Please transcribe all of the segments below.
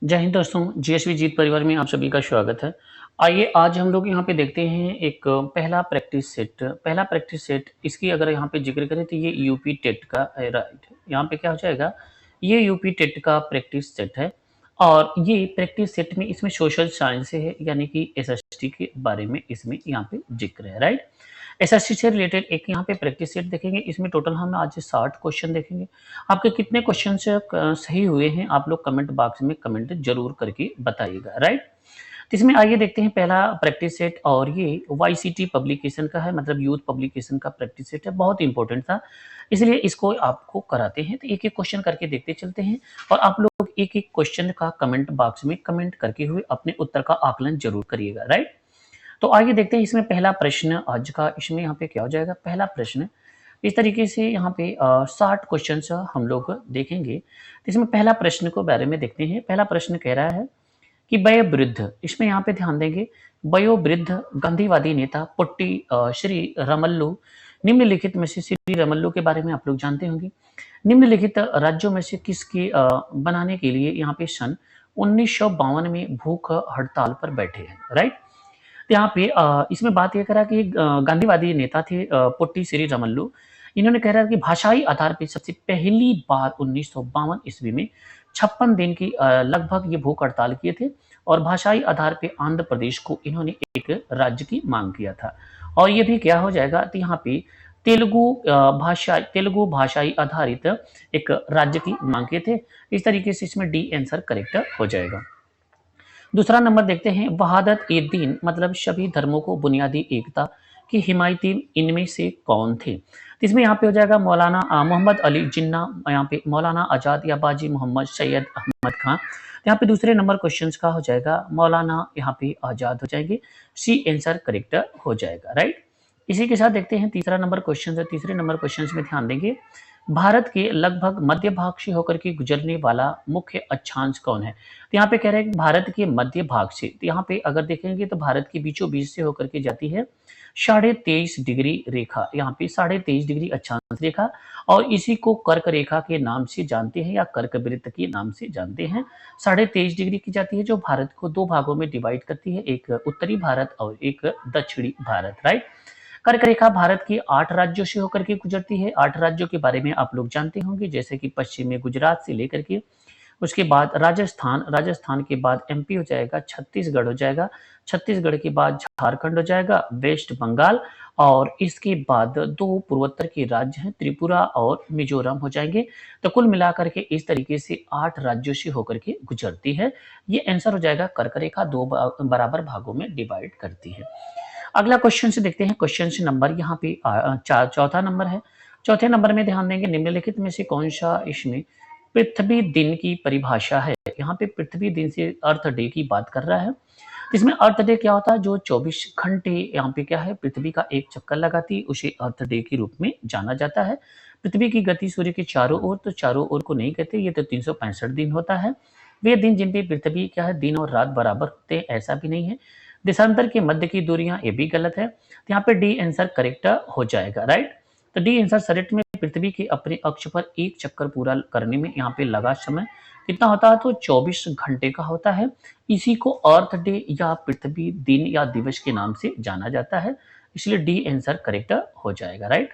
जय हिंद दोस्तों, जीएसवी जीत परिवार में आप सभी का स्वागत है। आइए आज हम लोग यहाँ पे देखते हैं एक पहला प्रैक्टिस सेट इसकी अगर यहाँ पे ज़िक्र करें तो ये यूपी टेट का राइट, यहाँ पे क्या हो जाएगा, ये यूपी टेट का प्रैक्टिस सेट है और ये प्रैक्टिस सेट में इसमें सोशल साइंस है यानी कि एसएसटी के बारे में इसमें यहाँ पे ज़िक्र है, राइट। एसएसटी से रिलेटेड एक यहाँ पे प्रैक्टिस सेट देखेंगे, इसमें टोटल हम आज 60 क्वेश्चन देखेंगे। आपके कितने क्वेश्चन सही हुए हैं आप लोग कमेंट बॉक्स में कमेंट जरूर करके बताइएगा, राइट। तो इसमें आइए देखते हैं पहला प्रैक्टिस सेट और ये वाईसीटी पब्लिकेशन का है, मतलब यूथ पब्लिकेशन का प्रैक्टिस सेट है, बहुत इंपॉर्टेंट था इसलिए इसको आपको कराते हैं। तो एक एक क्वेश्चन करके देखते चलते हैं और आप लोग एक एक क्वेश्चन का कमेंट बॉक्स में कमेंट करके हुए अपने उत्तर का आकलन जरूर करिएगा, राइट। तो आइए देखते हैं इसमें पहला प्रश्न आज का, इसमें यहाँ पे क्या हो जाएगा, पहला प्रश्न इस तरीके से यहाँ पे 60 क्वेश्चन हम लोग देखेंगे। तो इसमें पहला प्रश्न को बारे में देखते हैं। पहला प्रश्न कह रहा है कि वयोवृद्ध, इसमें यहाँ पे ध्यान देंगे, वयोवृद्ध गांधीवादी नेता पुट्टी श्री रामल्लू निम्नलिखित में से, श्री रामल्लू के बारे में आप लोग जानते होंगे, निम्नलिखित राज्यों में से किसकी बनाने के लिए यहाँ पे सन 1952 में भूख हड़ताल पर बैठे हैं, राइट। तो यहाँ पे इसमें बात ये करा कि गांधीवादी नेता थे पुट्टी श्री रामल्लू, इन्होंने कह रहा कि भाषाई आधार पर सबसे पहली बार 1952 ईस्वी में 56 दिन की लगभग ये भूख हड़ताल किए थे और भाषाई आधार पे आंध्र प्रदेश को इन्होंने एक राज्य की मांग किया था। और ये भी क्या हो जाएगा, तो यहाँ पे तेलुगु भाषाई आधारित एक राज्य की मांग किए थे। इस तरीके से इसमें डी आंसर करेक्ट हो जाएगा। दूसरा नंबर देखते हैं, वहादत ए दीन मतलब सभी धर्मों को बुनियादी एकता की हिमायती इनमें से कौन थे। तो इसमें यहाँ पे हो जाएगा मौलाना मोहम्मद अली जिन्ना, यहाँ पे मौलाना आजाद या बाजी मोहम्मद सैयद अहमद खान। यहाँ पे दूसरे नंबर क्वेश्चन का हो जाएगा मौलाना यहाँ पे आजाद हो जाएंगे, सी आंसर करेक्ट हो जाएगा, राइट। इसी के साथ देखते हैं तीसरा नंबर क्वेश्चन है। तीसरे नंबर क्वेश्चन में ध्यान देंगे, भारत के लगभग मध्य भाग से होकर के गुजरने वाला मुख्य अक्षांश कौन है। तो यहाँ पे कह रहे हैं भारत के मध्य भाग से, तो यहाँ पे अगर देखेंगे तो भारत के बीचों बीच से होकर के जाती है 23.5 डिग्री रेखा, यहाँ पे 23.5 डिग्री अक्षांश रेखा, और इसी को कर्क रेखा के नाम से जानते हैं या कर्क वृत्त के नाम से जानते हैं। 23.5 डिग्री की जाती है जो भारत को दो भागों में डिवाइड करती है, एक उत्तरी भारत और एक दक्षिणी भारत, राइट। कर्क रेखा भारत के 8 राज्यों से होकर के गुजरती है। 8 राज्यों के बारे में आप लोग जानते होंगे, जैसे कि पश्चिम में गुजरात से लेकर के उसके बाद राजस्थान, राजस्थान के बाद एमपी हो जाएगा, छत्तीसगढ़ हो जाएगा, छत्तीसगढ़ के बाद झारखंड हो जाएगा, वेस्ट बंगाल, और इसके बाद 2 पूर्वोत्तर के राज्य हैं त्रिपुरा और मिजोरम हो जाएंगे। तो कुल मिलाकर के इस तरीके से 8 राज्यों से होकर के गुजरती है। ये आंसर हो जाएगा, कर्क रेखा 2 बराबर भागों में डिवाइड करती है। अगला क्वेश्चन से देखते हैं, क्वेश्चन से नंबर यहाँ पे चौथा नंबर है। चौथे नंबर में ध्यान देंगे, निम्नलिखित में से कौन सा इसमें पृथ्वी दिन की परिभाषा है। यहाँ पे पृथ्वी दिन से अर्थ डे की बात कर रहा है। इसमें अर्थ डे क्या होता है, जो 24 घंटे यहाँ पे क्या है पृथ्वी का एक चक्कर लगाती है, उसे अर्थ डे के रूप में जाना जाता है। पृथ्वी की गति सूर्य के चारों ओर, तो चारों ओर को नहीं कहते, ये तो 365 दिन होता है। वे दिन जिन पे पृथ्वी क्या है दिन और रात बराबर होते हैं ऐसा भी नहीं है। देशांतर के मध्य की दूरियां, ये भी गलत है। तो यहाँ पे डी आंसर करेक्ट हो जाएगा, राइट। तो डी आंसर सरेट में पृथ्वी के अपने अक्ष पर एक चक्कर पूरा करने में यहाँ पे लगा समय कितना होता है, तो 24 घंटे का होता है। इसी को अर्थ डे या पृथ्वी दिन या दिवस के नाम से जाना जाता है, इसलिए डी आंसर करेक्ट हो जाएगा, राइट।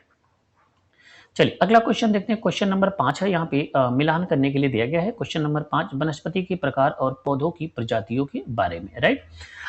चलिए अगला क्वेश्चन देखते हैं। क्वेश्चन नंबर 5 है, यहाँ पे मिलान करने के लिए दिया गया है। क्वेश्चन नंबर 5, वनस्पति के प्रकार और पौधों की प्रजातियों के बारे में, राइट।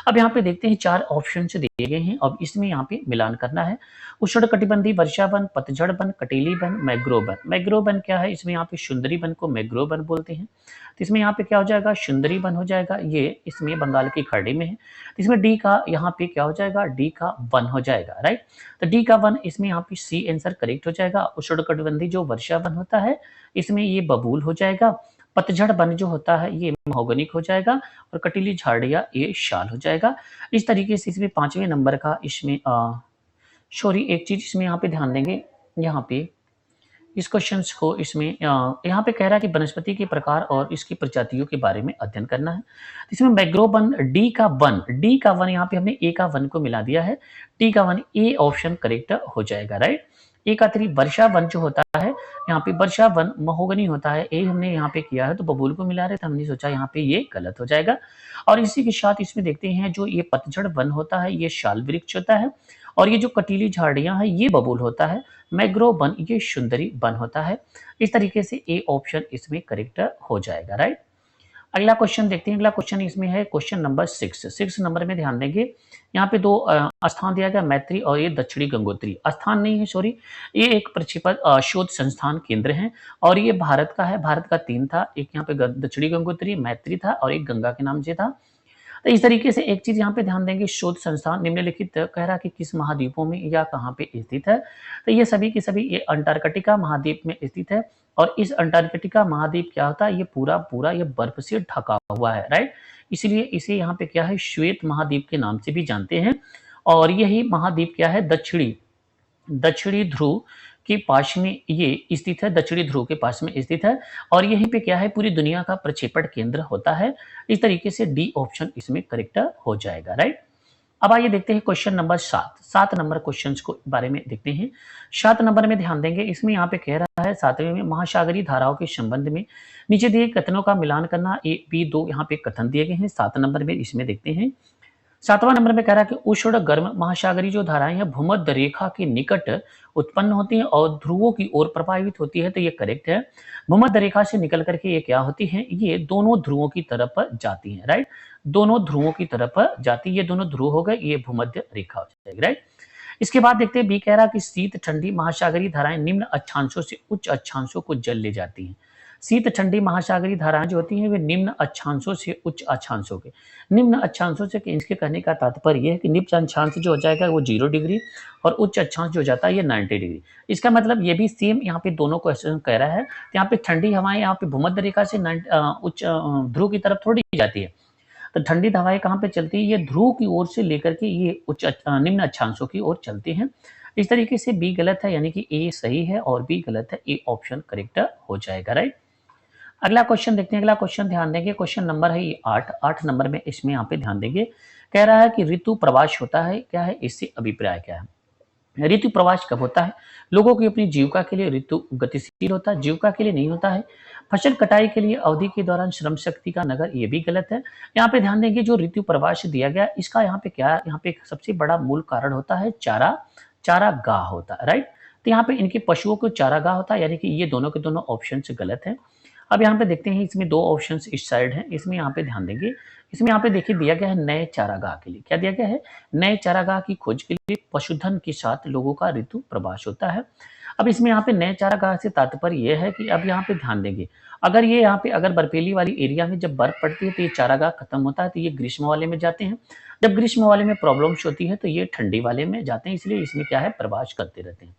अब यहाँ पे देखते हैं 4 ऑप्शन दिए गए हैं, अब इसमें यहाँ पे मिलान करना है। उष्णकटिबंधीय वर्षा वन, पतझड़ वन, कटीली वन, मैग्रोव वन। मैग्रोव वन क्या है, इसमें यहाँ पे सुंदरी वन को मैग्रोव वन बोलते हैं। तो इसमें यहाँ पे क्या हो जाएगा, सुंदरी वन हो जाएगा, ये इसमें बंगाल की खाड़ी में है। तो इसमें डी का यहाँ पे क्या हो जाएगा, डी का वन हो जाएगा, राइट। तो डी का वन, इसमें यहाँ पे सी आंसर करेक्ट हो जाएगा। उष्णकटिबंधीय जो वर्षा वन होता है इसमें ये बबूल हो जाएगा। पतझड़ वन जो होता है ये महोगनिक हो जाएगा, और कटीली झाड़ियाँ ये शाल हो जाएगा। इस तरीके से इसमें 5वें नंबर का इसमें सॉरी एक चीज इसमें यहाँ पे ध्यान देंगे, यहाँ पे इस क्वेश्चन को इसमें यहाँ पे कह रहा है कि वनस्पति के प्रकार और इसकी प्रजातियों के बारे में अध्ययन करना है। इसमें मैग्रोव वन, डी का वन यहाँ पे हमने ए का वन को मिला दिया है, डी का वन, ए ऑप्शन करेक्ट हो जाएगा, राइट। ए का 3 वर्षा वन जो होता है, यहाँ पे वर्षा वन महोगनी होता है, ए हमने यहाँ पे किया है तो बबूल को मिला रहे थे, हमने सोचा यहाँ पे ये गलत हो जाएगा। और इसी के साथ इसमें देखते हैं जो ये पतझड़ वन होता है ये शाल वृक्ष होता है, और ये जो कटीली झाड़ियां हैं ये बबूल होता है, मैग्रोव वन ये सुंदरी वन होता है। इस तरीके से ए ऑप्शन इसमें करेक्ट हो जाएगा, राइट। अगला क्वेश्चन देखते हैं। अगला क्वेश्चन इसमें है क्वेश्चन नंबर 6 नंबर में ध्यान देंगे। यहाँ पे दो स्थान दिया गया, मैत्री और ये दक्षिणी गंगोत्री। स्थान नहीं है, सॉरी, ये एक प्रक्षेपण शोध संस्थान केंद्र है, और ये भारत का है। भारत का 3 था, एक यहाँ पे दक्षिणी गंगोत्री, मैत्री था, और एक गंगा के नाम से था। तो इस तरीके से एक चीज यहाँ पे ध्यान देंगे, शोध संस्थान निम्नलिखित कह रहा कि किस महाद्वीपों में या कहाँ पे स्थित है। तो ये सभी के सभी ये अंटार्कटिका महाद्वीप में स्थित है, और इस अंटार्कटिका महाद्वीप क्या होता है, ये पूरा पूरा ये बर्फ से ढका हुआ है, राइट। इसलिए इसे यहाँ पे क्या है, श्वेत महाद्वीप के नाम से भी जानते हैं। और यही महाद्वीप क्या है, दक्षिणी दक्षिणी ध्रुव के पास में ये स्थित है, दक्षिणी ध्रुव के पास में स्थित है, और यहीं पे क्या है, पूरी दुनिया का प्रक्षेपण केंद्र होता है। इस तरीके से डी ऑप्शन इसमें करेक्ट हो जाएगा, राइट। अब आइए देखते हैं क्वेश्चन नंबर 7 नंबर क्वेश्चन को बारे में देखते हैं। 7 नंबर में ध्यान देंगे, इसमें यहाँ पे कह रहा है 7वें में महासागरीय धाराओं के संबंध में नीचे दिए कथनों का मिलान करना। ए बी दो यहाँ पे कथन दिए गए हैं। 7 नंबर में इसमें देखते हैं। 7वां नंबर में कह रहा है कि उष्ण गर्म महासागरीय जो धाराएं हैं भूमध्य रेखा के निकट उत्पन्न होती हैं और ध्रुवों की ओर प्रवाहित होती है, तो ये करेक्ट है। भूमध्य रेखा से निकल करके ये क्या होती हैं, ये दोनों ध्रुवों की तरफ जाती हैं, राइट। दोनों ध्रुवों की तरफ जाती है, ये दोनों ध्रुव हो गए, ये भूमध्य रेखा हो जाएगी, राइट। इसके बाद देखते हैं बी कह रहा कि शीत ठंडी महासागरीय धाराएं निम्न अक्षांशों से उच्च अक्षांशों को जल ले जाती हैं। शीत ठंडी महासागरीय धाराएं जो होती हैं वे निम्न अक्षांशों से उच्च अक्षांशों के, निम्न अक्षांशों से इसके कहने का तात्पर्य यह है कि निम्न अक्षांश जो हो जाएगा वो 0 डिग्री, और उच्च अक्षांश जो जाता है ये 90 डिग्री। इसका मतलब ये भी सेम यहाँ पे दोनों क्वेश्चन कह रहा है। तो यहाँ पे ठंडी हवाएं यहाँ पे भूमध्य रेखा से उच्च ध्रुव की तरफ थोड़ी जाती है, तो ठंडी हवाएं कहाँ पे चलती है, ये ध्रुव की ओर से लेकर के ये उच्च निम्न अक्षांशों की ओर चलती हैं। इस तरीके से बी गलत है, यानी कि ए सही है और बी गलत है, ए ऑप्शन करेक्ट हो जाएगा, राइट। अगला क्वेश्चन देखते हैं। अगला क्वेश्चन ध्यान देंगे, क्वेश्चन नंबर है ये 8 नंबर में, इसमें यहाँ पे ध्यान देंगे। कह रहा है कि ऋतु प्रवास होता है, क्या है, इससे अभिप्राय क्या है। ऋतु प्रवास कब होता है, लोगों की अपनी जीविका के लिए ऋतु गतिशील होता है, जीविका के लिए नहीं होता है। फसल कटाई के लिए अवधि के दौरान श्रम शक्ति का नगर, ये भी गलत है। यहाँ पे ध्यान देंगे जो ऋतु प्रवास दिया गया इसका यहाँ पे क्या, यहाँ पे सबसे बड़ा मूल कारण होता है चारागाह होता है, राइट। तो यहाँ पे इनके पशुओं को चारागाह होता है, यानी कि ये दोनों के दोनों ऑप्शन गलत है। अब यहाँ पे देखते हैं, इसमें 2 ऑप्शंस इस साइड हैं, इसमें यहाँ पे ध्यान देंगे। इसमें यहाँ पे देखिए दिया गया है नए चारागाह के लिए, क्या दिया गया है, नए चारागाह की खोज के लिए पशुधन के साथ लोगों का ऋतु प्रवास होता है। अब इसमें यहाँ पे नए चारागाह से तात्पर्य यह है कि अब यहाँ पे ध्यान देंगे, अगर ये यहाँ पे अगर बर्फीली वाली एरिया में जब बर्फ पड़ती है तो ये चारागाह खत्म होता है, तो ये ग्रीष्म वाले में जाते हैं। जब ग्रीष्म वाले में प्रॉब्लम्स होती है तो ये ठंडी वाले में जाते हैं, इसलिए इसमें क्या है, प्रवास करते रहते हैं।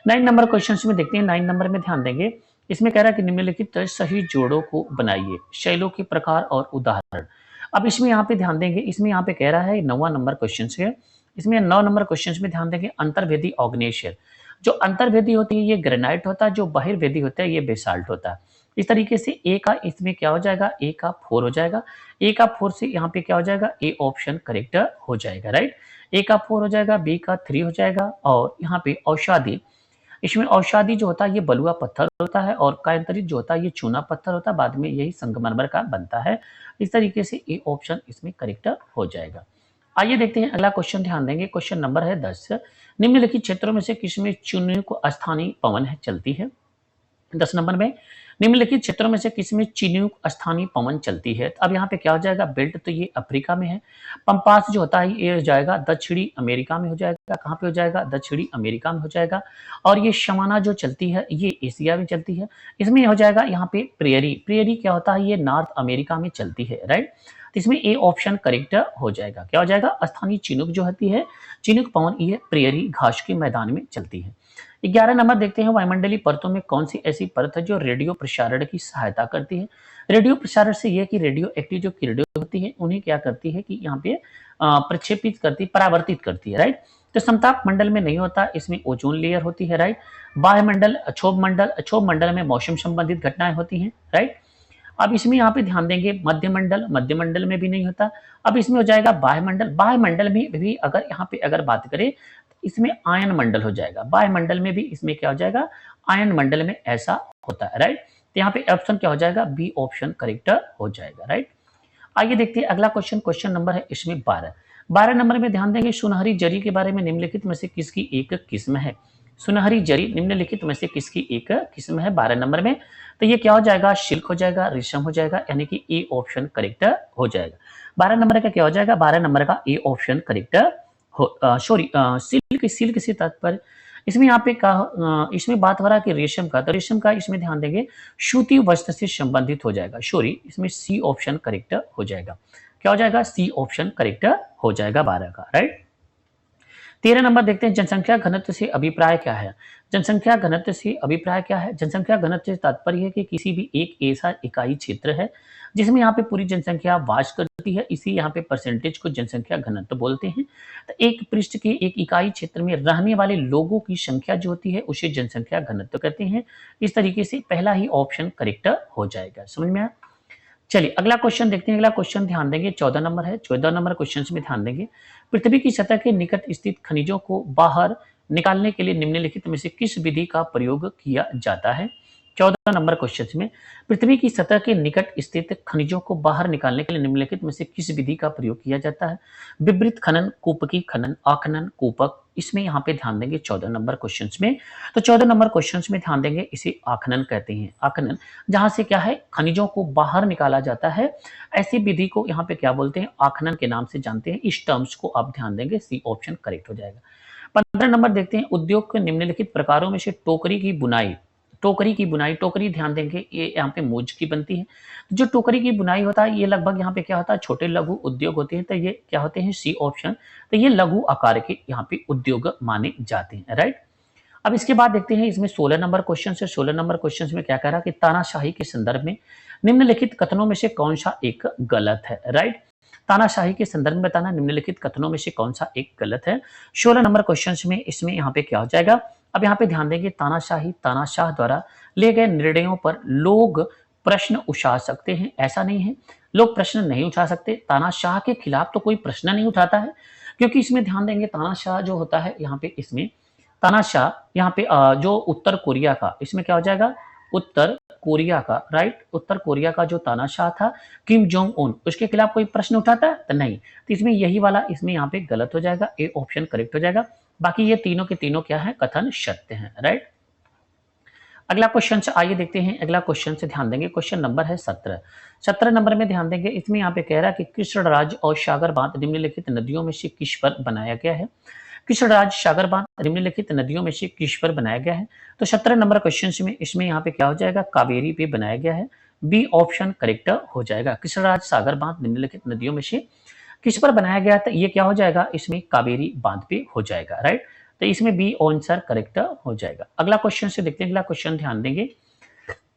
9 नंबर क्वेश्चन में देखते हैं। 9 नंबर में ध्यान देंगे, इसमें कह रहा है कि निम्नलिखित सही जोड़ों को बनाइए, शैलों के प्रकार और उदाहरण। अब इसमें यहाँ पे ध्यान देंगे, इसमें यहाँ पे कह रहा है 9वां नंबर क्वेश्चन है। इसमें 9 नंबर क्वेश्चन में ध्यान देंगे, अंतर्वेदी ऑग्नेशियर। जो अंतर्वेदी होती है ये ग्रेनाइट होता है, जो बहिर्वेदी होता है ये बेसाल्ट होता है। इस तरीके से ए का इसमें क्या हो जाएगा, ए का 4 हो जाएगा। ए का 4 से यहाँ पे क्या हो जाएगा, ए ऑप्शन करेक्ट हो जाएगा, राइट। ए का 4 हो जाएगा, बी का 3 हो जाएगा, और यहाँ पे औषधि, इसमें औषधि जो होता है ये बलुआ पत्थर होता है, और कायंतरित जो होता है ये चूना पत्थर होता है, बाद में यही संगमरमर का बनता है। इस तरीके से ए ऑप्शन इसमें करेक्ट हो जाएगा। आइए देखते हैं अगला क्वेश्चन, ध्यान देंगे। क्वेश्चन नंबर है 10, निम्नलिखित क्षेत्रों में से किसमें चिन्युक स्थानीय पवन है चलती है। 10 नंबर में निम्नलिखित क्षेत्रों में से किसमें चिन्युक स्थानीय पवन चलती है। अब यहाँ पे क्या हो जाएगा, बेल्ट तो ये अफ्रीका में है, पंपास जो होता है ये हो जाएगा दक्षिणी अमेरिका में हो जाएगा। कहाँ पे हो जाएगा, दक्षिणी अमेरिका में हो जाएगा। और ये शमाना जो चलती है ये एशिया में चलती है। इसमें हो जाएगा यहाँ पे प्रेयरी, प्रेयरी क्या होता है, ये नॉर्थ अमेरिका में चलती है, राइट। तो इसमें ए ऑप्शन करेक्ट हो जाएगा। क्या हो जाएगा, स्थानीय चिनुक जो होती है, चिनुक पवन ये प्रेयरी घास के मैदान में चलती है। 11 नंबर देखते हैं, वायुमंडलीय परतों में कौन सी ऐसी परत है जो रेडियो प्रसारण की सहायता करती है। रेडियो प्रसारण से यह कि रेडियो एक्टिव जो किरणें होती है उन्हें क्या करती है कि यहाँ पे प्रक्षेपित करती, परावर्तित करती है, राइट। तो समताप मंडल में नहीं होता, इसमें ओजोन लेयर होती है, राइट। बाह्य मंडल, अक्षोभ मंडल में मौसम संबंधित घटनाएं होती हैं, राइट। अब इसमें यहाँ पे ध्यान देंगे, मध्य मंडल में भी नहीं होता। अब इसमें हो जाएगा बाह्य मंडल में भी अगर यहाँ पे अगर बात करें इसमें आयन मंडल हो जाएगा। वायुमंडल में भी इसमें क्या हो जाएगा, आयन मंडल में ऐसा होता है, राइट। तो यहाँ पे ऑप्शन क्या हो जाएगा, बी ऑप्शन करेक्ट हो जाएगा, राइट। आइए देखते हैं अगला क्वेश्चन, क्वेश्चन नंबर है इसमें 12 नंबर में ध्यान देंगे, सुनहरी जरी के बारे में निम्नलिखित में से किसकी एक किस्म है। सुनहरी जरी निम्नलिखित में से किसकी एक किस्म है 12 नंबर में। तो ये क्या हो जाएगा, सिल्क हो जाएगा, रेशम हो जाएगा, यानी कि ए ऑप्शन करेक्ट हो जाएगा। 12 नंबर का क्या हो जाएगा, 12 नंबर का ए ऑप्शन करेक्ट हो, सॉरी सिल्क, सिल्क से तात्पर्य इसमें यहाँ पे कहा, इसमें बात हो रहा है कि रेशम का, तो रेशम का इसमें ध्यान देंगे सूती वस्त्र से संबंधित हो जाएगा, सॉरी इसमें सी ऑप्शन करेक्ट हो जाएगा। क्या हो जाएगा, सी ऑप्शन करेक्ट हो जाएगा 12 का, राइट। 13 नंबर देखते हैं, जनसंख्या घनत्व से अभिप्राय क्या है। जनसंख्या घनत्व से अभिप्राय क्या है, जनसंख्या घनत्व से तात्पर्य है कि किसी भी एक ऐसा इकाई क्षेत्र है जिसमें यहाँ पे पूरी जनसंख्या वास करती है, इसी यहाँ पे परसेंटेज को जनसंख्या घनत्व बोलते हैं। तो एक पृष्ठ के एक इकाई क्षेत्र में रहने वाले लोगों की संख्या जो होती है उसे जनसंख्या घनत्व कहते हैं। इस तरीके से पहला ही ऑप्शन करेक्ट हो जाएगा, समझ में आया। चलिए अगला क्वेश्चन देखते हैं, अगला क्वेश्चन ध्यान देंगे 14 नंबर है। 14 नंबर क्वेश्चन में ध्यान देंगे, पृथ्वी की सतह के निकट स्थित खनिजों को बाहर निकालने के लिए निम्नलिखित में से किस विधि का प्रयोग किया जाता है। 14 नंबर क्वेश्चन में पृथ्वी की सतह के निकट स्थित खनिजों को बाहर निकालने के लिए निम्नलिखित में से किस विधि का प्रयोग किया जाता है। विवृत खनन, कूपकी खनन, आखनन, कूपक, इसमें यहाँ पे ध्यान देंगे 14 नंबर क्वेश्चन में। तो 14 नंबर क्वेश्चन में ध्यान देंगे, इसे आखनन कहते हैं। आखनन जहां से क्या है, खनिजों को बाहर निकाला जाता है, ऐसी विधि को यहाँ पे क्या बोलते हैं, आखनन के नाम से जानते हैं। इस टर्म्स को आप ध्यान देंगे, सी ऑप्शन करेक्ट हो जाएगा। 15 नंबर देखते हैं, उद्योग के निम्नलिखित प्रकारों में से टोकरी की बुनाई, टोकरी की बुनाई, टोकरी ध्यान देंगे ये यहाँ पे मोज की बनती है। जो टोकरी की बुनाई होता है ये लगभग यहाँ पे क्या होता है, छोटे लघु उद्योग होते हैं, तो ये क्या होते हैं, सी ऑप्शन। तो ये लघु आकार के यहाँ पे उद्योग माने जाते हैं, राइट। अब इसके बाद देखते हैं इसमें 16 नंबर क्वेश्चन से। 16 नंबर क्वेश्चन में क्या कह रहा है कि तानाशाही के संदर्भ में निम्नलिखित कथनों में से कौन सा एक गलत है, राइट। तानाशाही के संदर्भ में बताना निम्नलिखित कथनों में से कौन सा एक गलत है। 16 नंबर क्वेश्चन में इसमें यहाँ पे क्या हो जाएगा, अब यहाँ पे ध्यान देंगे, तानाशाही, तानाशाह द्वारा लिए गए निर्णयों पर लोग प्रश्न उठा सकते हैं, ऐसा नहीं है लोग प्रश्न नहीं उठा सकते। तानाशाह के खिलाफ तो कोई प्रश्न नहीं उठाता है, क्योंकि इसमें ध्यान देंगे तानाशाह जो होता है यहाँ पे, इसमें तानाशाह यहाँ पे जो उत्तर कोरिया का, इसमें क्या हो जाएगा, उत्तर कोरिया का, राइट। उत्तर कोरिया का जो तानाशाह था किम जोंग उन, उसके खिलाफ कोई प्रश्न उठाता है तो नहीं, तो इसमें यही वाला इसमें यहाँ पे गलत हो जाएगा, ए ऑप्शन करेक्ट हो जाएगा। बाकी ये तीनों के तीनों क्या है, कथन सत्य हैं, राइट। अगला क्वेश्चन से आइए देखते हैं, अगला क्वेश्चन से ध्यान देंगे, क्वेश्चन नंबर है 17। 17 नंबर में ध्यान देंगे, इसमें यहाँ पे कह रहा है कि कृष्णराज और सागर बांध निम्नलिखित नदियों में से किस पर बनाया गया है। कृष्णराज सागर बांध निम्नलिखित नदियों में से किस पर बनाया गया है। तो 17 नंबर क्वेश्चन में इसमें यहाँ पे क्या हो जाएगा, कावेरी पे बनाया गया है, बी ऑप्शन करेक्ट हो जाएगा। कृष्णराज सागर बांध निम्नलिखित नदियों में से किस पर बनाया गया था, ये क्या हो जाएगा, इसमें कावेरी बांध पे हो जाएगा, राइट। तो इसमें बी आंसर करेक्ट हो जाएगा। अगला क्वेश्चन से देखते हैं, अगला क्वेश्चन ध्यान देंगे,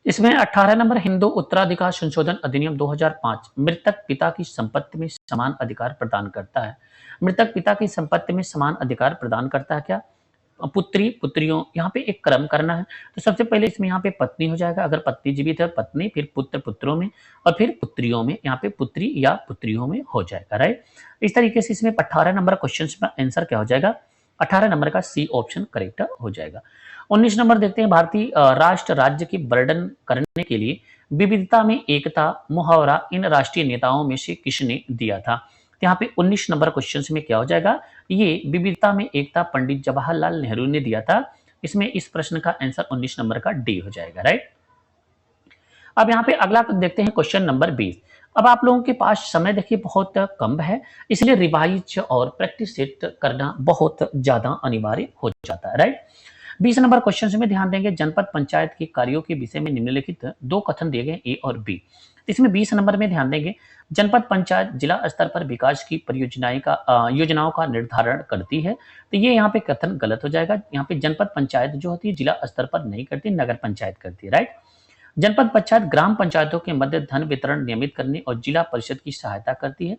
इसमें 18 नंबर, हिंदू उत्तराधिकार संशोधन अधिनियम 2005 मृतक पिता की संपत्ति में समान अधिकार प्रदान करता है। मृतक पिता की संपत्ति में समान अधिकार प्रदान करता है क्या, पुत्री पुत्रियों, यहाँ पे एक क्रम करना है। तो सबसे पहले इसमें यहाँ पे पत्नी हो जाएगा, अगर पत्नी जीवित है पत्नी, फिर पुत्र पुत्रों में, और फिर पुत्रियों में, यहाँ पे पुत्री या पुत्रियों में हो जाएगा, राइट। इस तरीके से इसमें 18 नंबर क्वेश्चन में आंसर क्या हो जाएगा, 18 नंबर का सी ऑप्शन करेक्ट हो जाएगा। 19 नंबर देखते हैं, भारतीय राष्ट्र राज्य की वर्णन करने के लिए विविधता में एकता मुहावरा इन राष्ट्रीय नेताओं में से किसने दिया था। तो यहाँ पे 19 नंबर क्वेश्चन में क्या हो जाएगा, ये विविधता में एकता पंडित जवाहरलाल नेहरू ने दिया था। इसमें इस प्रश्न का आंसर 19 नंबर का डी हो जाएगा, राइट। अब यहाँ पे अगला देखते हैं क्वेश्चन नंबर 20। अब आप लोगों के पास समय देखिए बहुत कम है, इसलिए रिवाइज और प्रैक्टिस सेट करना बहुत ज्यादा अनिवार्य हो जाता है, राइट। 20 नंबर क्वेश्चन में ध्यान देंगे, जनपद पंचायत के कार्यों के विषय में निम्नलिखित दो कथन दिए गए, ए और बी। इसमें 20 नंबर में ध्यान देंगे, जनपद पंचायत जिला स्तर पर विकास की परियोजनाएं का योजनाओं का निर्धारण करती है। तो ये यहाँ पे कथन गलत हो जाएगा। यहाँ पे जनपद पंचायत जो होती है जिला स्तर पर नहीं करती, नगर पंचायत करती है, राइट। जनपद पंचायत ग्राम पंचायतों के मध्य धन वितरण नियमित करने और जिला परिषद की सहायता करती है,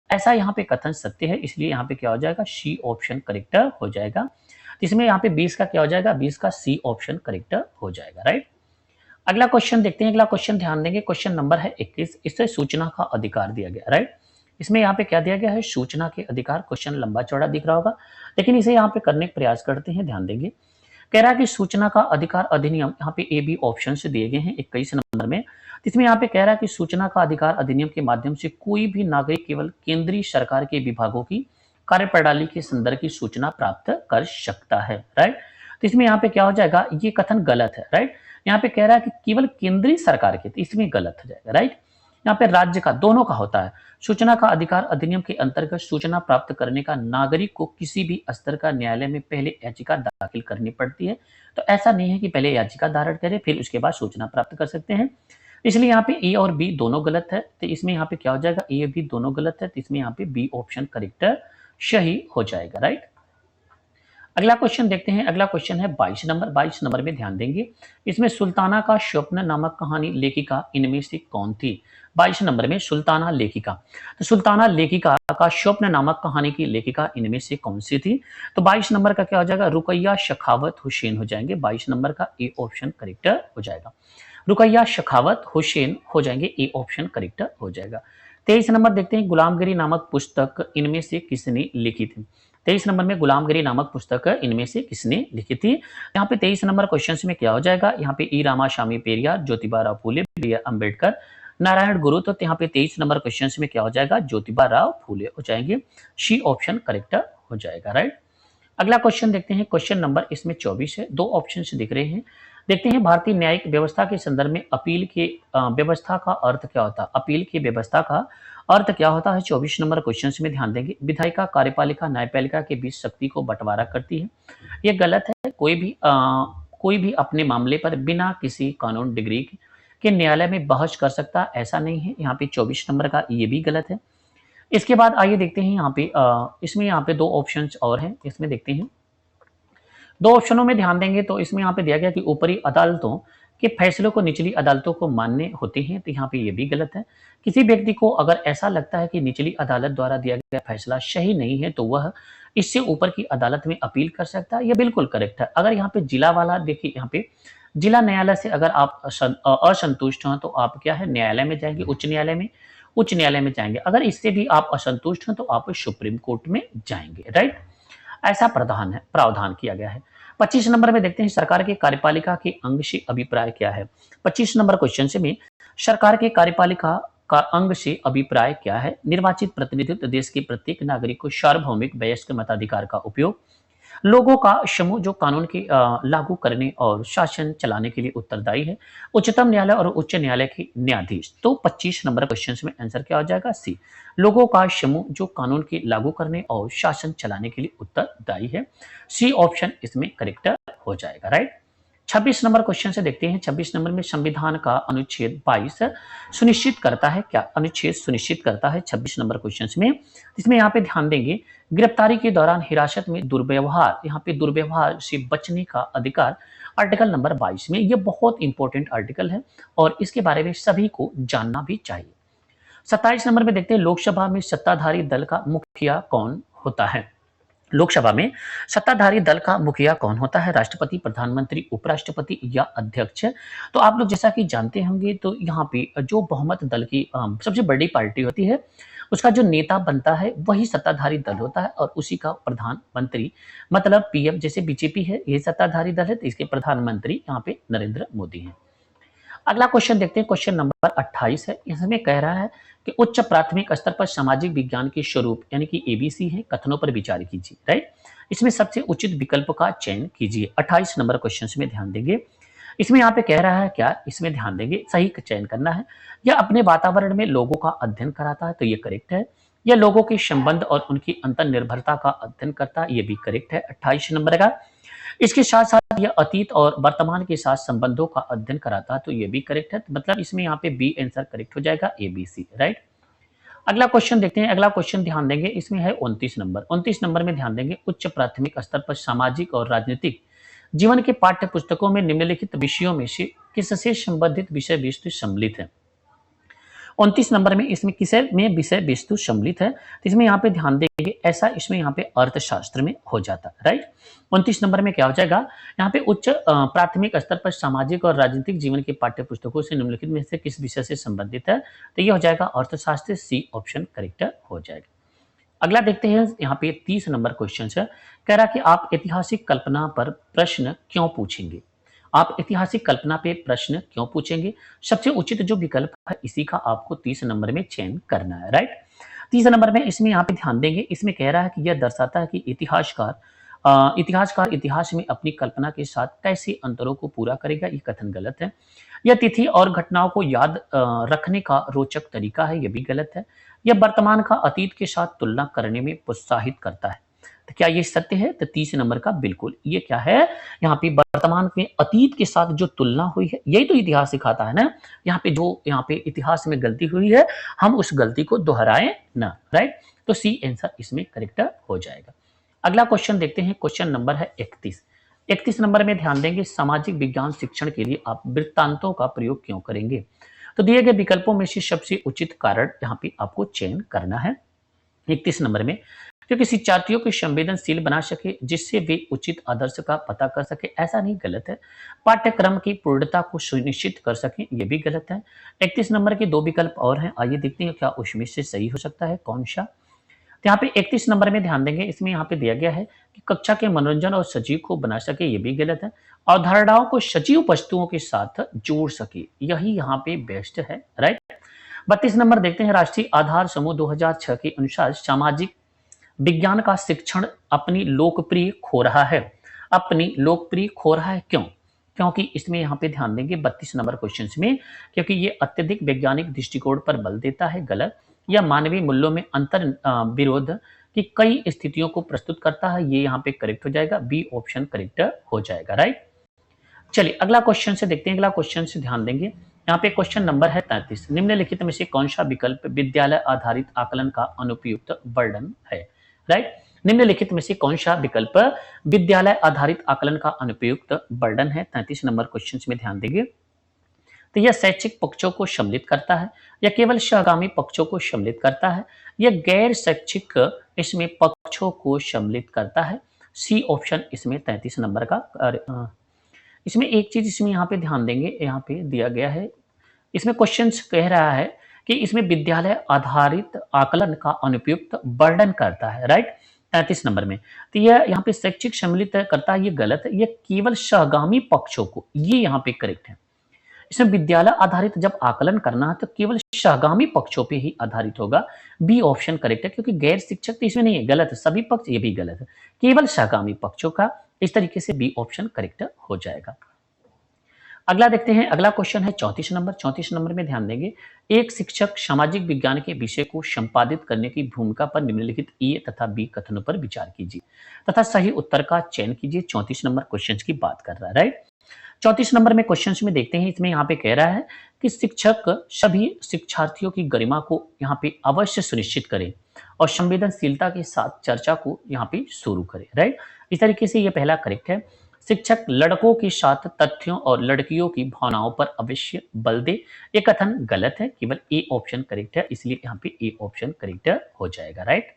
ऐसा यहाँ पे कथन सत्य है, इसलिए यहाँ पे क्या हो जाएगा, सी ऑप्शन करेक्ट हो जाएगा। इसमें यहाँ पे 20 का क्या हो जाएगा, 20 का सी ऑप्शन करेक्ट हो जाएगा, राइट। अगला क्वेश्चन देखते हैं, अगला क्वेश्चन ध्यान देंगे, क्वेश्चन नंबर है 21। इससे सूचना का अधिकार दिया गया, राइट। इसमें यहाँ पे क्या दिया गया है, सूचना के अधिकार। क्वेश्चन लंबा चौड़ा दिख रहा होगा, लेकिन इसे यहाँ पे करने का प्रयास करते हैं, ध्यान देंगे। कह रहा है कि सूचना का अधिकार अधिनियम, यहाँ पे ए बी ऑप्शन से दिए गए हैं 21 नंबर में। इसमें यहाँ पे कह रहा है कि सूचना का अधिकार अधिनियम के माध्यम से कोई भी नागरिक केवल केंद्रीय सरकार के विभागों की कार्यप्रणाली के संदर्भ की सूचना प्राप्त कर सकता है, राइट। तो इसमें यहाँ पे क्या हो जाएगा, ये कथन गलत है, राइट। यहाँ पे कह रहा है कि केवल केंद्रीय सरकार के, तो इसमें गलत हो जाएगा, राइट। यहाँ पे राज्य का, दोनों का होता है। सूचना का अधिकार अधिनियम के अंतर्गत सूचना प्राप्त करने का नागरिक को किसी भी स्तर का न्यायालय में पहले याचिका दाखिल करनी पड़ती है। तो ऐसा नहीं है कि पहले याचिका दायर करें फिर उसके बाद सूचना प्राप्त कर सकते हैं। इसलिए यहाँ पे ए और बी दोनों गलत है, तो इसमें यहाँ पे क्या हो जाएगा, ए बी दोनों गलत है, तो इसमें यहाँ पे बी ऑप्शन करेक्ट सही हो जाएगा, राइट। अगला क्वेश्चन देखते हैं। अगला क्वेश्चन है 22 नंबर। 22 नंबर में ध्यान देंगे, इसमें सुल्ताना का स्वप्न नामक कहानी लेखिका इनमें से कौन थी। 22 नंबर में सुल्ताना लेखिका, तो सुल्ताना लेखिका का स्वप्न नामक कहानी की लेखिका इनमें से कौन सी थी। तो 22 नंबर का क्या हो जाएगा, रुकैया शखावत हुसैन हो जाएंगे। 22 नंबर का ए ऑप्शन करेक्ट हो जाएगा, रुकैया शखावत हुसैन हो जाएंगे, ए ऑप्शन करेक्ट हो जाएगा। 23 नंबर देखते हैं, गुलामगिरी नामक पुस्तक इनमें से किसने लिखी थी। 23 नंबर में गुलामगिरी नामक पुस्तक इनमें से किसने लिखी थी। यहाँ पे 23 नंबर क्वेश्चन में क्या हो जाएगा, यहाँ पे ई रामास्वामी पेरियार, ज्योतिबा राव फूले, बी आर अम्बेडकर, नारायण गुरु। तो यहाँ पे 23 नंबर क्वेश्चन में क्या हो जाएगा, ज्योतिबा राव फूले हो जाएंगे, सी ऑप्शन करेक्ट हो जाएगा, राइट। अगला क्वेश्चन देखते हैं, क्वेश्चन नंबर इसमें 24 है, दो ऑप्शन दिख रहे हैं। देखते हैं, भारतीय न्यायिक व्यवस्था के संदर्भ में अपील के व्यवस्था का अर्थ क्या होता है। अपील की व्यवस्था का अर्थ क्या होता है, 24 नंबर क्वेश्चन में ध्यान देंगे। विधायिका, कार्यपालिका, न्यायपालिका के बीच शक्ति को बंटवारा करती है, ये गलत है। कोई भी अपने मामले पर बिना किसी कानून डिग्री के न्यायालय में बहस कर सकता, ऐसा नहीं है। यहाँ पे 24 नंबर का ये भी गलत है। इसके बाद आइए देखते हैं, यहाँ पे दो ऑप्शंस और हैं, इसमें देखते हैं। दो ऑप्शनों में ध्यान देंगे तो इसमें यहाँ पे दिया गया कि ऊपरी अदालतों के फैसलों को निचली अदालतों को मान्य होते हैं, तो यहाँ पे ये भी गलत है। किसी व्यक्ति को अगर ऐसा लगता है कि निचली अदालत द्वारा दिया गया फैसला सही नहीं है तो वह इससे ऊपर की अदालत में अपील कर सकता है, यह बिल्कुल करेक्ट है। अगर यहाँ पे जिला वाला देखिए, यहाँ पे जिला न्यायालय से अगर आप असंतुष्ट हैं तो आप क्या है, न्यायालय में जाएंगे, उच्च न्यायालय में जाएंगे। अगर इससे भी आप असंतुष्ट हैं तो आप सुप्रीम कोर्ट में जाएंगे, राइट। ऐसा प्रावधान किया गया है। 25 नंबर में देखते हैं, सरकार के कार्यपालिका के अंग से अभिप्राय क्या है। 25 नंबर क्वेश्चन से में सरकार के कार्यपालिका का अंग से अभिप्राय क्या है। निर्वाचित प्रतिनिधित्व, देश के प्रत्येक नागरिक को सार्वभौमिक वयस्क मताधिकार का उपयोग, लोगों का समूह जो कानून के लागू करने और शासन चलाने के लिए उत्तरदायी है, उच्चतम न्यायालय और उच्च न्यायालय के न्यायाधीश। तो 25 नंबर क्वेश्चन में आंसर क्या हो जाएगा, सी, लोगों का समूह जो कानून के लागू करने और शासन चलाने के लिए उत्तरदायी है, सी ऑप्शन इसमें करेक्ट हो जाएगा, राइट। 26 नंबर क्वेश्चन से देखते हैं। 26 नंबर में संविधान का अनुच्छेद 22 सुनिश्चित करता है क्या, अनुच्छेद सुनिश्चित करता है 26 नंबर क्वेश्चन में। इसमें यहाँ पे ध्यान देंगे, गिरफ्तारी के दौरान हिरासत में दुर्व्यवहार, यहाँ पे दुर्व्यवहार से बचने का अधिकार, आर्टिकल नंबर 22 में। ये बहुत इंपॉर्टेंट आर्टिकल है और इसके बारे में सभी को जानना भी चाहिए। 27 नंबर में देखते हैं, लोकसभा में सत्ताधारी दल का मुखिया कौन होता है। लोकसभा में सत्ताधारी दल का मुखिया कौन होता है, राष्ट्रपति, प्रधानमंत्री, उपराष्ट्रपति या अध्यक्ष। तो आप लोग जैसा कि जानते होंगे तो यहाँ पे जो बहुमत दल की सबसे बड़ी पार्टी होती है, उसका जो नेता बनता है वही सत्ताधारी दल होता है और उसी का प्रधानमंत्री मतलब पीएम, जैसे बीजेपी है ये सत्ताधारी दल है, तो इसके प्रधानमंत्री यहाँ पे नरेंद्र मोदी हैं। अगला क्वेश्चन देखते हैं, क्वेश्चन नंबर 28 है। इसमें कह रहा है कि उच्च प्राथमिक स्तर पर सामाजिक विज्ञान के स्वरूप यानी कि एबीसी है, कथनों पर विचार कीजिए, राइट। इसमें सबसे उचित विकल्प का चयन कीजिए। 28 नंबर क्वेश्चन में ध्यान देंगे, इसमें यहाँ पे कह रहा है क्या, इसमें ध्यान देंगे, सही का चयन करना है। यह अपने वातावरण में लोगों का अध्ययन कराता है, तो ये करेक्ट है। यह लोगों के संबंध और उनकी अंतर्निर्भरता का अध्ययन करता है, ये भी करेक्ट है 28 नंबर का। इसके साथ साथ यह अतीत और वर्तमान के साथ संबंधों का अध्ययन कराता है, तो ये भी करेक्ट है। मतलब इसमें यहाँ पे बी आंसर करेक्ट हो जाएगा, एबीसी, राइट। अगला क्वेश्चन देखते हैं। अगला क्वेश्चन ध्यान देंगे, इसमें है 29 नंबर। 29 नंबर में ध्यान देंगे, उच्च प्राथमिक स्तर पर सामाजिक और राजनीतिक जीवन के पाठ्य पुस्तकों में निम्नलिखित विषयों में से किससे संबंधित विषय वस्तु सम्मिलित है। 29 नंबर में इसमें किसे में विषय वस्तु सम्मिलित है, तो इसमें यहाँ पे ध्यान देंगे ऐसा इसमें यहाँ पे अर्थशास्त्र में हो जाता है, राइट। 29 नंबर में क्या हो जाएगा, यहाँ पे उच्च प्राथमिक स्तर पर सामाजिक और राजनीतिक जीवन के पाठ्य पुस्तकों से निम्नलिखित में से किस विषय से संबंधित है, तो ये हो जाएगा अर्थशास्त्र, सी ऑप्शन करेक्ट हो जाएगा। अगला देखते हैं, यहाँ पे 30 नंबर क्वेश्चन है, कह रहा कि आप ऐतिहासिक कल्पना पर प्रश्न क्यों पूछेंगे। आप ऐतिहासिक कल्पना पे प्रश्न क्यों पूछेंगे, सबसे उचित जो विकल्प है इसी का आपको 30 नंबर में चयन करना है, राइट। 30 नंबर में इसमें यहाँ पे ध्यान देंगे, इसमें कह रहा है कि यह दर्शाता है कि इतिहासकार इतिहास में अपनी कल्पना के साथ कैसे अंतरों को पूरा करेगा, ये कथन गलत है। यह तिथि और घटनाओं को याद रखने का रोचक तरीका है, यह भी गलत है। यह वर्तमान का अतीत के साथ तुलना करने में प्रोत्साहित करता है, तो क्या ये सत्य है, तो 30 नंबर का बिल्कुल ये क्या है, यहाँ पे वर्तमान में अतीत के साथ जो तुलना हुई है यही तो इतिहास सिखाता है ना। यहाँ पे जो यहाँ पे इतिहास में गलती हुई है हम उस गलती को दोहराएं ना, राइट। तो सी आंसर इसमें करेक्ट हो जाएगा। अगला क्वेश्चन देखते हैं, क्वेश्चन नंबर है 31 नंबर में ध्यान देंगे, सामाजिक विज्ञान शिक्षण के लिए आप वृत्तांतों का प्रयोग क्यों करेंगे, तो दिए गए विकल्पों में से सबसे उचित कारण यहाँ पे आपको चयन करना है। 31 नंबर में, क्योंकि शिक्षार्थियों को संवेदनशील बना सके जिससे वे उचित आदर्श का पता कर सके, ऐसा नहीं, गलत है। पाठ्यक्रम की पूर्णता को सुनिश्चित कर सके, ये भी गलत है। 31 नंबर के दो विकल्प और हैं, आइए देखते हैं क्या उसमें से सही हो सकता है, कौन सा। तो यहाँ पे 31 नंबर में ध्यान देंगे, इसमें यहाँ पे दिया गया है कि कक्षा के मनोरंजन और सजीव को बना सके, ये भी गलत है। अवधारणाओं को सजीव वस्तुओं के साथ जोड़ सके, यही यहाँ पे बेस्ट है, राइट। 32 नंबर देखते हैं, राष्ट्रीय आधार समूह 2006 के अनुसार सामाजिक विज्ञान का शिक्षण अपनी लोकप्रिय खो रहा है, अपनी लोकप्रिय खो रहा है, क्यों, क्योंकि इसमें यहाँ पे ध्यान देंगे 32 नंबर क्वेश्चन में, क्योंकि ये अत्यधिक वैज्ञानिक दृष्टिकोण पर बल देता है, गलत। या मानवीय मूल्यों में अंतर विरोध की कई स्थितियों को प्रस्तुत करता है, ये यहाँ पे करेक्ट हो जाएगा, बी ऑप्शन करेक्ट हो जाएगा, राइट। चलिए अगला क्वेश्चन से देखते हैं, अगला क्वेश्चन से ध्यान देंगे, यहाँ पे क्वेश्चन नंबर है 33, निम्नलिखित में से कौन सा विकल्प विद्यालय आधारित आकलन का अनुपयुक्त वर्णन है, राइट। निम्नलिखित में से कौन सा विकल्प विद्यालय आधारित आकलन का अनुपयुक्त वर्णन है, 33 नंबर क्वेश्चन में ध्यान देंगे। तो यह शैक्षिक पक्षों को सम्मिलित करता है, या केवल सहगामी पक्षों को सम्मिलित करता है, या गैर शैक्षिक इसमें पक्षों को सम्मिलित करता है, सी ऑप्शन इसमें 33 नंबर का। इसमें एक चीज इसमें यहाँ पे ध्यान देंगे, यहाँ पे दिया गया है, इसमें क्वेश्चन कह रहा है कि इसमें विद्यालय आधारित आकलन का अनुपयुक्त वर्णन करता है, राइट, 33 नंबर में। तो यह यहाँ पे शैक्षिक सम्मिलित करता है, ये गलत है, ये केवल सहगामी पक्षों को, ये यहाँ पे करेक्ट है। इसमें विद्यालय आधारित जब आकलन करना है तो केवल सहगामी पक्षों पे ही आधारित होगा, बी ऑप्शन करेक्ट है, क्योंकि गैर शिक्षक तो इसमें नहीं है, गलत है, सभी पक्ष, ये भी गलत है, केवल सहगामी पक्षों का, इस तरीके से बी ऑप्शन करेक्ट हो जाएगा। अगला देखते हैं, अगला क्वेश्चन है 34 नंबर। 34 नंबर में ध्यान देंगे, एक शिक्षक सामाजिक विज्ञान के विषय को संपादित करने की भूमिका पर निम्नलिखित ए तथा बी कथनों पर विचार कीजिए तथा सही उत्तर का चयन कीजिए। 34 नंबर क्वेश्चन की बात कर रहा है, राइट। 34 नंबर में क्वेश्चन में देखते हैं, इसमें यहाँ पे कह रहा है कि शिक्षक सभी शिक्षार्थियों की गरिमा को यहाँ पे अवश्य सुनिश्चित करें और संवेदनशीलता के साथ चर्चा को यहाँ पे शुरू करें, राइट। इस तरीके से ये पहला करेक्ट है। शिक्षक लड़कों के साथ तथ्यों और लड़कियों की भावनाओं पर अवश्य बल दे, ये कथन गलत है, केवल ए ऑप्शन करेक्ट है, इसलिए यहाँ पे ए ऑप्शन करेक्ट हो जाएगा, राइट।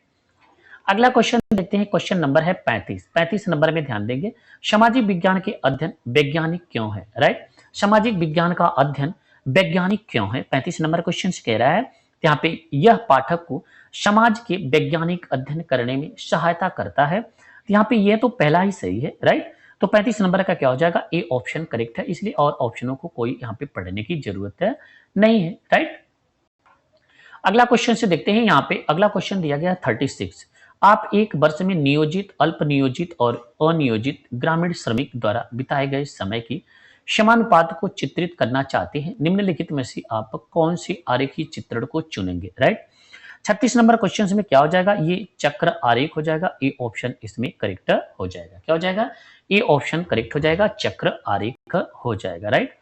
अगला क्वेश्चन देखते हैं, क्वेश्चन नंबर है 35। 35 नंबर में ध्यान देंगे, सामाजिक विज्ञान के अध्ययन वैज्ञानिक क्यों है, राइट। सामाजिक विज्ञान का अध्ययन वैज्ञानिक क्यों है, 35 नंबर क्वेश्चन कह रहा है यहाँ पे यह पाठक को समाज के वैज्ञानिक अध्ययन करने में सहायता करता है, यहाँ पे यह तो पहला ही सही है, राइट। तो 35 नंबर का क्या हो जाएगा, ए ऑप्शन करेक्ट है, इसलिए और ऑप्शनों को कोई यहाँ पे पढ़ने की जरूरत नहीं है, राइट। अगला क्वेश्चन से देखते हैं, यहाँ पे अगला क्वेश्चन दिया गया 36। आप एक वर्ष में नियोजित, अल्प नियोजित और अनियोजित ग्रामीण श्रमिक द्वारा बिताए गए समय की समानुपात को चित्रित करना चाहते हैं, निम्नलिखित में से आप कौन से आरेखीय चित्रण को चुनेंगे, राइट। 36 नंबर क्वेश्चन में क्या हो जाएगा, ये चक्र आरेख हो जाएगा, ए ऑप्शन इसमें करेक्ट हो जाएगा, क्या हो जाएगा, ए ऑप्शन करेक्ट हो जाएगा, चक्र आरेख हो जाएगा, राइट।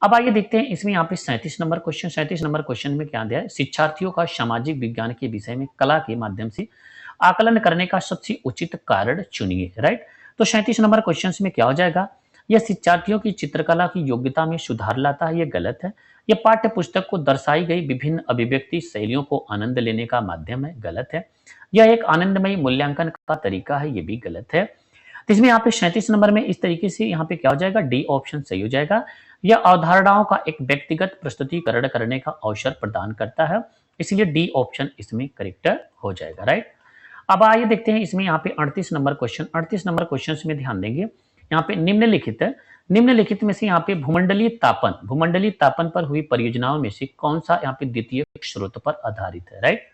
अब आइए देखते हैं, इसमें यहाँ पे 37 नंबर क्वेश्चन, 37 नंबर क्वेश्चन में क्या दिया है, शिक्षार्थियों का सामाजिक विज्ञान के विषय में कला के माध्यम से आकलन करने का सबसे उचित कारण चुनिए, राइट। तो 37 नंबर क्वेश्चन में क्या हो जाएगा, यह शिक्षार्थियों की चित्रकला की योग्यता में सुधार लाता है, यह गलत है। यह पाठ्य पुस्तक को दर्शाई गई विभिन्न अभिव्यक्ति शैलियों को आनंद लेने का माध्यम है, गलत है। यह एक आनंदमयी मूल्यांकन का तरीका है, यह भी गलत है। तो इसमें यहाँ पे 37 नंबर में इस तरीके से यहाँ पे क्या हो जाएगा, डी ऑप्शन सही हो जाएगा। यह अवधारणाओं का एक व्यक्तिगत प्रस्तुतिकरण करने का अवसर प्रदान करता है, इसलिए डी ऑप्शन इसमें करेक्ट हो जाएगा, राइट। अब आइए देखते हैं इसमें यहाँ पे 38 नंबर क्वेश्चन। 38 नंबर क्वेश्चन में ध्यान देंगे, यहाँ पे निम्नलिखित में से यहाँ पे भूमंडलीय तापन पर हुई परियोजनाओं में से कौन सा यहाँ पे द्वितीय स्रोत पर आधारित है, राइट।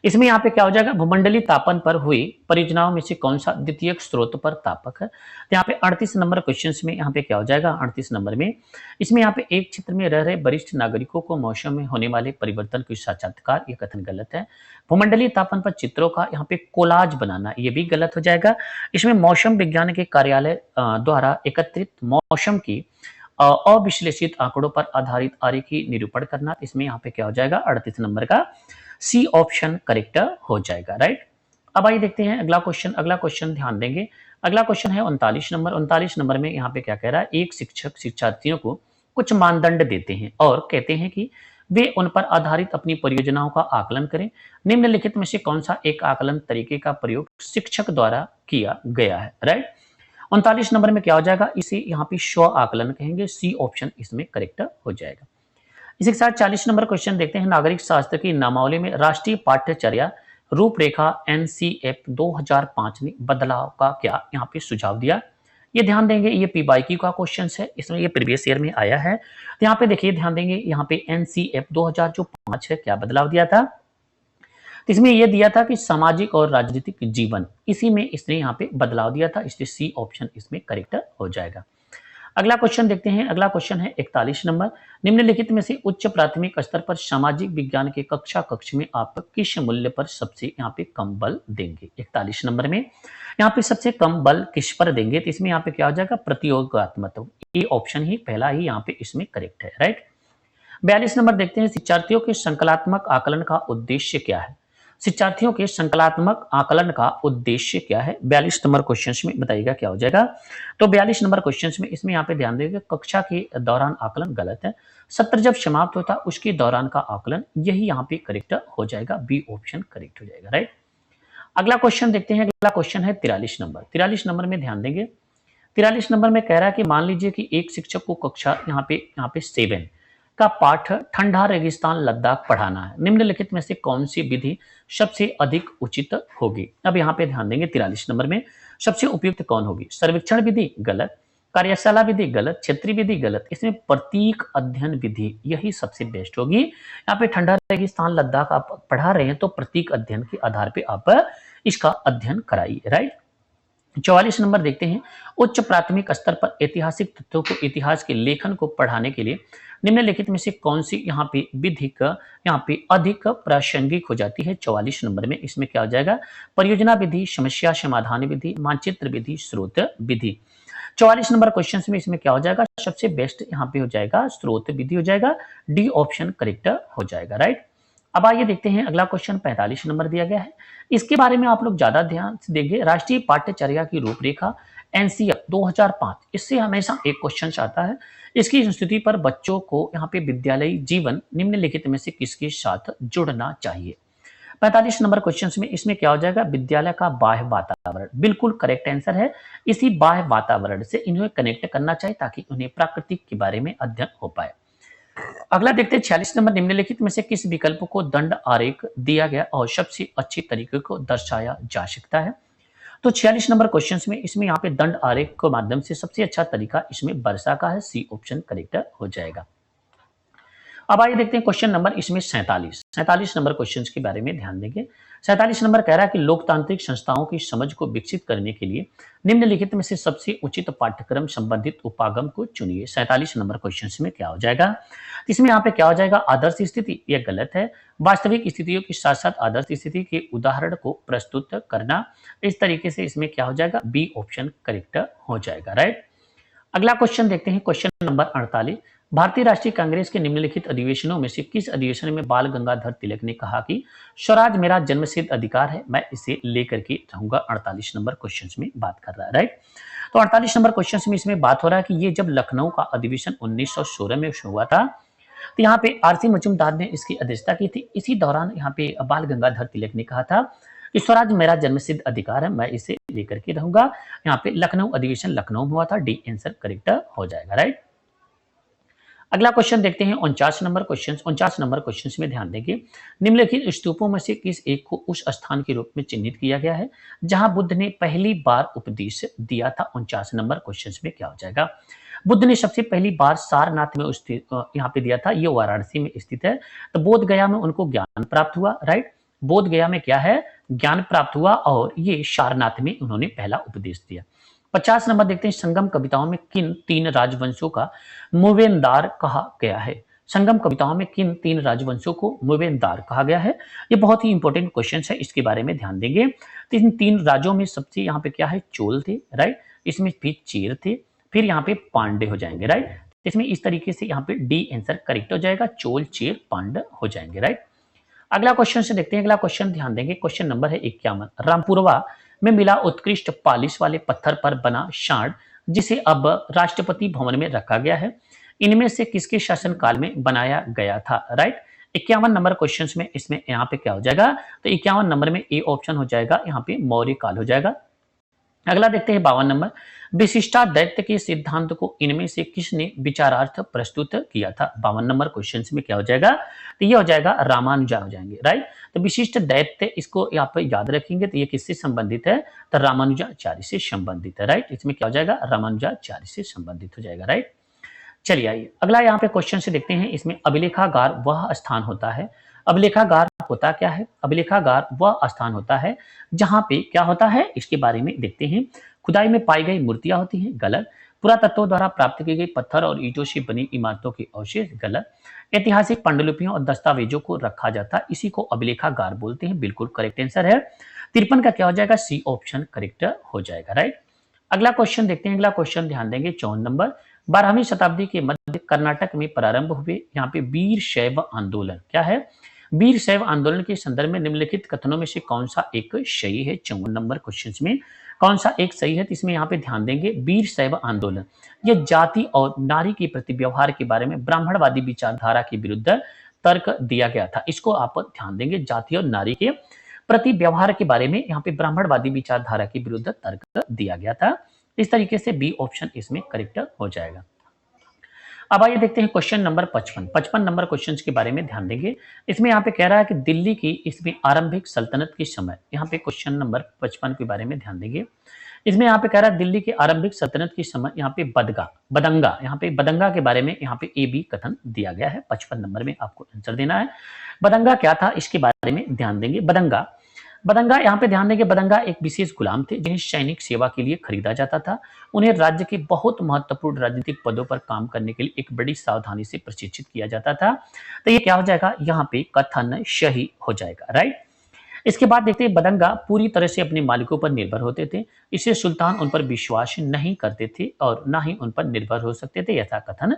इसमें यहाँ पे क्या हो जाएगा, भूमंडलीय तापन पर हुई परियोजनाओं में से कौन सा द्वितीय स्रोत पर तापक है। तो यहाँ पे 38 नंबर क्वेश्चन में यहाँ पे क्या हो जाएगा, 38 नंबर में इसमें यहाँ पे एक क्षेत्र में रह रहे वरिष्ठ नागरिकों को मौसम में होने वाले परिवर्तन के साक्षात्कार, ये कथन गलत है। भूमंडलीय तापन पर चित्रों का यहाँ पे कोलाज बनाना, ये भी गलत हो जाएगा। इसमें मौसम विज्ञान के कार्यालय द्वारा एकत्रित मौसम की अविश्लेषित आंकड़ों पर आधारित आरेखी निरूपण करना, इसमें यहाँ पे क्या हो जाएगा, 38 नंबर का सी ऑप्शन करेक्ट हो जाएगा, राइट। अब आइए देखते हैं अगला क्वेश्चन ध्यान देंगे। अगला क्वेश्चन है 39 नंबर। 39 नंबर में यहाँ पे क्या कह रहा है, एक शिक्षक शिक्षार्थियों को कुछ मानदंड देते हैं और कहते हैं कि वे उन पर आधारित अपनी परियोजनाओं का आकलन करें। निम्नलिखित में से कौन सा एक आकलन तरीके का प्रयोग शिक्षक द्वारा किया गया है, राइट। 39 नंबर में क्या हो जाएगा, इसे यहाँ पे स्व आकलन कहेंगे, सी ऑप्शन इसमें करेक्ट हो जाएगा। इसी के साथ 40 नंबर क्वेश्चन देखते हैं। नागरिक शास्त्र की नामावली में राष्ट्रीय पाठ्यचर्या रूपरेखा एनसीएफ 2005 ने बदलाव का क्या यहाँ पे सुझाव दिया, ये ध्यान देंगे। ये पीवाईक्यू का क्वेश्चन है, इसमें ये प्रीवियस ईयर में आया है। तो यहाँ पे देखिए, ध्यान देंगे, यहाँ पे एनसीएफ 2005 है, क्या बदलाव दिया था। तो इसमें यह दिया था कि सामाजिक और राजनीतिक जीवन, इसी में इसने यहाँ पे बदलाव दिया था, इसलिए सी ऑप्शन इसमें करेक्ट हो जाएगा। अगला क्वेश्चन देखते हैं। अगला क्वेश्चन है 41 नंबर। निम्नलिखित में से उच्च प्राथमिक स्तर पर सामाजिक विज्ञान के कक्ष में आप किस मूल्य पर सबसे यहाँ पे कम बल देंगे। 41 नंबर में यहाँ पे सबसे कम बल किस पर देंगे, तो इसमें यहाँ पे क्या हो जाएगा, प्रतियोगात्मक। ये ऑप्शन ही पहला ही यहाँ पे इसमें करेक्ट है, राइट। 42 नंबर देखते हैं। शिक्षार्थियों के संकलात्मक आकलन का उद्देश्य क्या है। शिक्षार्थियों के संकलात्मक आकलन का उद्देश्य क्या है, 42 नंबर क्वेश्चन में बताइएगा क्या हो जाएगा। तो 42 नंबर क्वेश्चन में इसमें यहाँ पे ध्यान देंगे, कक्षा के दौरान आकलन गलत है, सत्र जब समाप्त होता उसके दौरान का आकलन, यही यहाँ पे करेक्ट हो जाएगा, बी ऑप्शन करेक्ट हो जाएगा, राइट। अगला क्वेश्चन देखते हैं। अगला क्वेश्चन है 43 नंबर। 43 नंबर में ध्यान देंगे। 43 नंबर में कह रहा है कि मान लीजिए कि एक शिक्षक को कक्षा यहाँ पे 7 का पाठ ठंडा रेगिस्तान लद्दाख पढ़ाना है। निम्नलिखित में से कौन सी विधि सबसे अधिक उचित होगी। अब यहाँ पे ध्यान देंगे, 43 नंबर में सबसे उपयुक्त कौन होगी। सर्वेक्षण विधि गलत, कार्यशाला विधि गलत, क्षेत्रीय विधि गलत, इसमें प्रतीक अध्ययन विधि यही सबसे बेस्ट होगी। यहाँ पे ठंडा रेगिस्तान लद्दाख आप पढ़ा रहे हैं तो प्रतीक अध्ययन के आधार पर आप इसका अध्ययन कराइए, राइट। 44 नंबर देखते हैं। उच्च प्राथमिक स्तर पर ऐतिहासिक तथ्यों को, इतिहास के लेखन को पढ़ाने के लिए निम्नलिखित में से कौन सी यहाँ पे विधिक यहाँ पे अधिक प्रासंगिक हो जाती है। 44 नंबर में इसमें क्या हो जाएगा, परियोजना विधि, समस्या समाधान विधि, मानचित्र विधि, स्रोत विधि। 44 नंबर क्वेश्चन में इसमें क्या हो जाएगा, सबसे बेस्ट यहाँ पे हो जाएगा स्रोत विधि हो जाएगा, डी ऑप्शन करेक्ट हो जाएगा, राइट। अब आइए देखते हैं अगला क्वेश्चन 45 नंबर दिया गया है। इसके बारे में आप लोग ज्यादा ध्यान से देंगे। राष्ट्रीय पाठ्यचर्या की रूपरेखा एनसीएफ 2005, इससे हमेशा एक क्वेश्चन आता है, इसकी स्थिति पर बच्चों को यहाँ पे विद्यालयी जीवन निम्नलिखित में से किसके साथ जुड़ना चाहिए। 45 नंबर क्वेश्चन में इसमें क्या हो जाएगा, विद्यालय का बाह्य वातावरण, बिल्कुल करेक्ट आंसर है। इसी बाह्य वातावरण से इन्हें कनेक्ट करना चाहिए ताकि उन्हें प्राकृतिक के बारे में अध्ययन हो पाए। अगला देखते हैं 46 नंबर। निम्नलिखित में से किस विकल्प को दंड आरेख दिया गया और सबसे अच्छी तरीके को दर्शाया जा सकता है। तो 46 नंबर क्वेश्चन में इसमें यहाँ पे दंड आरेख के माध्यम से सबसे अच्छा तरीका इसमें वर्षा का है, सी ऑप्शन करेक्ट हो जाएगा। अब आइए देखते हैं क्वेश्चन नंबर इसमें 47 नंबर क्वेश्चन के बारे में ध्यान देंगे। 47 नंबर कह रहा है कि लोकतांत्रिक संस्थाओं की समझ को विकसित करने के लिए निम्नलिखित में से सबसे उचित पाठ्यक्रम संबंधित उपागम को चुनिए। 47 नंबर क्वेश्चन में क्या हो जाएगा, इसमें यहाँ पे क्या हो जाएगा, आदर्श स्थिति, यह गलत है। वास्तविक स्थितियों के साथ साथ आदर्श स्थिति के उदाहरण को प्रस्तुत करना, इस तरीके से इसमें क्या हो जाएगा, बी ऑप्शन करेक्ट हो जाएगा, राइट। अगला क्वेश्चन देखते हैं, क्वेश्चन नंबर 48। भारतीय राष्ट्रीय कांग्रेस के निम्नलिखित अधिवेशनों में से किस अधिवेशन में बाल गंगाधर तिलक ने कहा कि स्वराज मेरा जन्मसिद्ध अधिकार है, मैं इसे लेकर के रहूंगा। 48 नंबर क्वेश्चन में बात कर रहा है, राइट। तो 48 नंबर क्वेश्चन में इसमें बात हो रहा है कि ये जब लखनऊ का अधिवेशन 1916 में हुआ था, तो यहाँ पे आरसी मजूमदार ने इसकी अध्यक्षता की थी। इसी दौरान यहाँ पे बाल गंगाधर तिलक ने कहा था कि स्वराज मेरा जन्मसिद्ध अधिकार है, मैं इसे लेकर के रहूंगा। यहाँ पे लखनऊ अधिवेशन लखनऊ में हुआ था, डी आंसर करेक्ट हो जाएगा, राइट। अगला क्वेश्चन देखते हैं 49 नंबर क्वेश्चन में ध्यान देंगे। निम्नलिखित स्तूपों में से किस एक को उस स्थान के रूप में चिन्हित किया गया है जहां बुद्ध ने पहली बार उपदेश दिया था? 49 नंबर क्वेश्चन में क्या हो जाएगा? बुद्ध ने सबसे पहली बार सारनाथ में यहाँ पे दिया था, ये वाराणसी में स्थित है। तो बोध गया में उनको ज्ञान प्राप्त हुआ, राइट। बोध गया में क्या है? ज्ञान प्राप्त हुआ, और ये सारनाथ में उन्होंने पहला उपदेश दिया। 50 नंबर देखते हैं, संगम कविताओं में किन तीन राजवंशों का मुवेनदार कहा गया है? संगम कविताओं में किन तीन राजवंशों को मुवेनदार कहा गया है? ये बहुत ही इंपॉर्टेंट क्वेश्चन है, इसके बारे में ध्यान देंगे। तो इन तीन राज्यों में सबसे यहाँ पे क्या है? चोल थे, राइट। इसमें फिर चेर थे, फिर यहाँ पे पांडे हो जाएंगे, राइट। इसमें इस तरीके से यहाँ पे डी आंसर करेक्ट हो जाएगा, चोल चेर पांड हो जाएंगे, राइट। अगला क्वेश्चन से देखते हैं, अगला क्वेश्चन ध्यान देंगे, क्वेश्चन नंबर है 51। रामपुरवा में मिला उत्कृष्ट पालिश वाले पत्थर पर बना शार्ड जिसे अब राष्ट्रपति भवन में रखा गया है, इनमें से किसके शासनकाल में बनाया गया था? राइट। 51 नंबर क्वेश्चन में इसमें यहाँ पे क्या हो जाएगा? तो 51 नंबर में ए ऑप्शन हो जाएगा, यहाँ पे मौर्य काल हो जाएगा। अगला देखते हैं 52 नंबर, विशिष्टाद्वैत के सिद्धांत को इनमें से किसने विचारार्थ प्रस्तुत किया था? 52 नंबर क्वेश्चन में क्या हो जाएगा? तो ये हो जाएगा रामानुजा हो जाएंगे, राइट। तो विशिष्ट दैत्य इसको यहाँ पे याद रखेंगे, तो ये किससे संबंधित है? तो रामानुजाचार्य से संबंधित है, राइट। इसमें क्या हो जाएगा? रामानुजाचार्य से संबंधित हो जाएगा, राइट। चलिए आइए अगला यहाँ पे क्वेश्चन से देखते हैं। इसमें अभिलेखागार वह स्थान होता है, अभिलेखागार होता क्या है? अभिलेखागार वह स्थान होता है जहां पे क्या होता है, इसके बारे में देखते हैं। खुदाई में पाई गई मूर्तियां होती हैं, गलत। पुरातत्वों द्वारा प्राप्त की गई पत्थर और ईंटों से बनी इमारतों के अवशेष, गलत। ऐतिहासिक पांडुलिपियों और दस्तावेजों को रखा जाता है, इसी को अभिलेखागार बोलते हैं, बिल्कुल करेक्ट आंसर है। 53 का क्या हो जाएगा? सी ऑप्शन करेक्ट हो जाएगा, राइट। अगला क्वेश्चन देखते हैं, अगला क्वेश्चन ध्यान देंगे 54 नंबर। 12वीं शताब्दी के मध्य कर्नाटक में प्रारंभ हुए यहाँ पे वीर शैव आंदोलन क्या है? वीर शैव आंदोलन के संदर्भ में निम्नलिखित कथनों में से कौन सा एक सही है? 54 नंबर क्वेश्चन में कौन सा एक सही है? तो इसमें यहाँ पे ध्यान देंगे, वीर शैव आंदोलन यह जाति और नारी के प्रति व्यवहार के बारे में ब्राह्मणवादी विचारधारा के विरुद्ध तर्क दिया गया था। इसको आप ध्यान देंगे, जाति और नारी के प्रति व्यवहार के बारे में यहाँ पे ब्राह्मणवादी विचारधारा के विरुद्ध तर्क दिया गया था। इस तरीके से बी ऑप्शन इसमें करेक्ट हो जाएगा। अब आइए देखते हैं क्वेश्चन नंबर 55 नंबर क्वेश्चन के बारे में ध्यान देंगे। इसमें यहाँ पे कह रहा है कि दिल्ली की इसमें आरंभिक सल्तनत के समय, यहाँ पे क्वेश्चन नंबर 55 के बारे में ध्यान देंगे। इसमें यहाँ पे कह रहा है दिल्ली की आरंभिक सल्तनत के समय यहाँ पे बदंगा यहाँ पे बदंगा के बारे में यहाँ पे ए बी कथन दिया गया है। 55 नंबर में आपको आंसर देना है। बदंगा क्या था, इसके बारे में ध्यान देंगे। बदंगा यहाँ पे ध्यान देंगे, बदंगा एक विशेष गुलाम थे जिन्हें सैनिक सेवा के लिए खरीदा जाता था। उन्हें राज्य के बहुत महत्वपूर्ण राजनीतिक पदों पर काम करने के लिए एक बड़ी सावधानी से प्रशिक्षित किया जाता था। तो ये क्या हो जाएगा? यहाँ पे कथन सही हो जाएगा, राइट। इसके बाद देखते हैं, बदंगा पूरी तरह से अपने मालिकों पर निर्भर होते थे, इससे सुल्तान उन पर विश्वास नहीं करते थे और ना ही उन पर निर्भर हो सकते थे, ऐसा कथन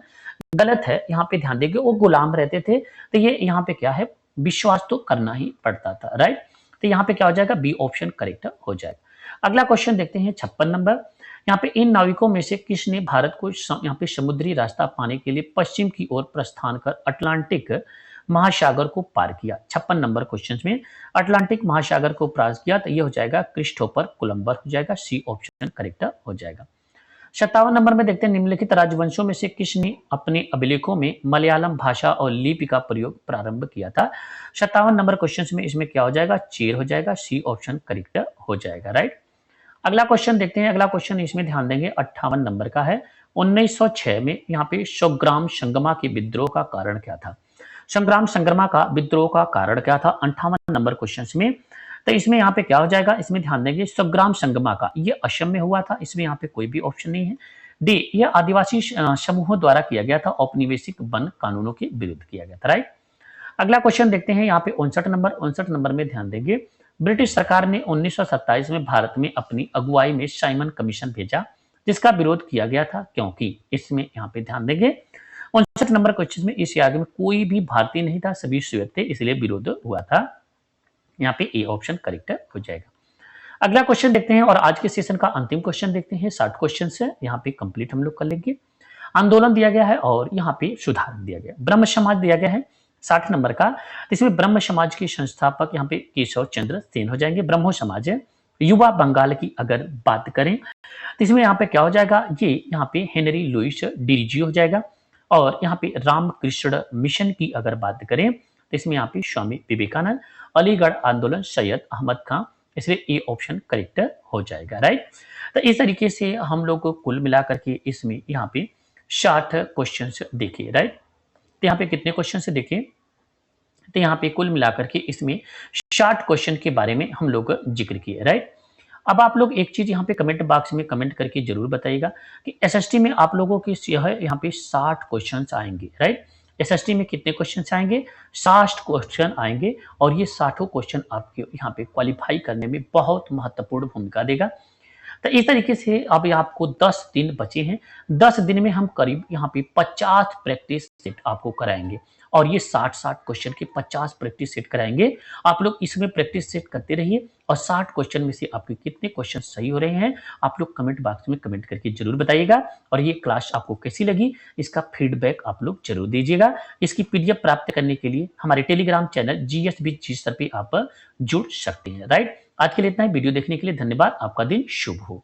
गलत है। यहाँ पे ध्यान देंगे, वो गुलाम रहते थे, तो ये यहाँ पे क्या है, विश्वास तो करना ही पड़ता था, राइट। तो यहाँ पे क्या हो जाएगा? बी ऑप्शन करेक्ट हो जाएगा। अगला क्वेश्चन देखते हैं 56 नंबर। यहाँ पे इन नाविकों में से किसने भारत को यहाँ पे समुद्री रास्ता पाने के लिए पश्चिम की ओर प्रस्थान कर अटलांटिक महासागर को पार किया? 56 नंबर क्वेश्चन में अटलांटिक महासागर को पार किया, तो ये हो जाएगा क्रिस्टोफर कोलंबस हो जाएगा, सी ऑप्शन करेक्ट हो जाएगा। 57 नंबर में देखते हैं, निम्नलिखित राजवंशों में से किसने अपने अभिलेखों में मलयालम भाषा और लिपि का प्रयोग प्रारंभ किया था? 57 नंबर क्वेश्चन में इसमें क्या हो जाएगा? चेर हो जाएगा, सी ऑप्शन करेक्ट हो जाएगा, राइट। अगला क्वेश्चन देखते हैं, अगला क्वेश्चन इसमें ध्यान देंगे 58 नंबर का है। 1906 में यहाँ पे संग्राम संगमा के विद्रोह का कारण क्या था? संग्राम संगमा का विद्रोह का कारण क्या था? 58 नंबर क्वेश्चन में। तो इसमें यहाँ पे क्या हो जाएगा? इसमें ध्यान देंगे, संग्राम संगमा का ये असम में हुआ था, इसमें यहाँ पे कोई भी ऑप्शन नहीं है। डी, यह आदिवासी समूहों द्वारा किया गया था, औपनिवेशिक वन कानूनों के विरुद्ध किया गया था, राइट। अगला क्वेश्चन देखते हैं, यहाँ पे 59 नंबर में ध्यान देंगे। ब्रिटिश सरकार ने 1927 में भारत में अपनी अगुवाई में साइमन कमीशन भेजा, जिसका विरोध किया गया था, क्योंकि इसमें यहाँ पे ध्यान देंगे 59 नंबर क्वेश्चन में इस आगे में कोई भी भारतीय नहीं था, सभी श्वेत थे, इसलिए विरोध हुआ था। यहाँ पे ए ऑप्शन करेक्ट हो जाएगा। अगला क्वेश्चन देखते हैं और आज के सेशन का अंतिम क्वेश्चन देखते हैं। 60 क्वेश्चन है, यहाँ पे कंप्लीट हम लोग कर लेंगे। आंदोलन दिया गया है और यहाँ पे सुधार दिया गया। ब्रह्म समाज दिया गया है 60 नंबर का। इसमें ब्रह्म समाज के संस्थापक यहाँ पे केशव चंद्र सेन हो जाएंगे। ब्रह्मो समाज है। युवा बंगाल की अगर बात करें तो इसमें यहाँ पे क्या हो जाएगा, ये यहाँ पे हेनरी लुइस डिरिजी हो जाएगा। और यहाँ पे रामकृष्ण मिशन की अगर बात करें तो इसमें यहाँ पे स्वामी विवेकानंद। अलीगढ़ आंदोलन सैयद अहमद खां। इसलिए ए ऑप्शन करेक्ट हो जाएगा, राइट। तो इस तरीके से हम लोग को कुल मिलाकर के इसमें यहाँ पे 60 क्वेश्चन देखे, राइट। तो यहाँ पे कितने क्वेश्चन से देखे, तो यहाँ पे कुल मिलाकर के इसमें 60 क्वेश्चन के बारे में हम लोग जिक्र किए, राइट। अब आप लोग एक चीज यहाँ पे कमेंट बॉक्स में कमेंट करके जरूर बताइएगा कि एसएसटी में आप लोगों की यहाँ पे 60 क्वेश्चन आएंगे, राइट। एसएसटी में कितने क्वेश्चन आएंगे, 60 क्वेश्चन आएंगे। और ये 60 क्वेश्चन आपके यहाँ पे क्वालिफाई करने में बहुत महत्वपूर्ण भूमिका देगा। तो इस तरीके से अब आपको 10 दिन बचे हैं। 10 दिन में हम करीब यहाँ पे 50 प्रैक्टिस सेट आपको कराएंगे और ये 60 क्वेश्चन के 50 प्रैक्टिस सेट कराएंगे। आप लोग इसमें प्रैक्टिस सेट करते रहिए और 60 क्वेश्चन में से आपके कितने क्वेश्चन सही हो रहे हैं आप लोग कमेंट बॉक्स में कमेंट करके जरूर बताइएगा। और ये क्लास आपको कैसी लगी इसका फीडबैक आप लोग जरूर दीजिएगा। इसकी पीडीएफ प्राप्त करने के लिए हमारे टेलीग्राम चैनल GS सर पे आप जुड़ सकते हैं, राइट। आज के लिए इतना ही। वीडियो देखने के लिए धन्यवाद। आपका दिन शुभ हो।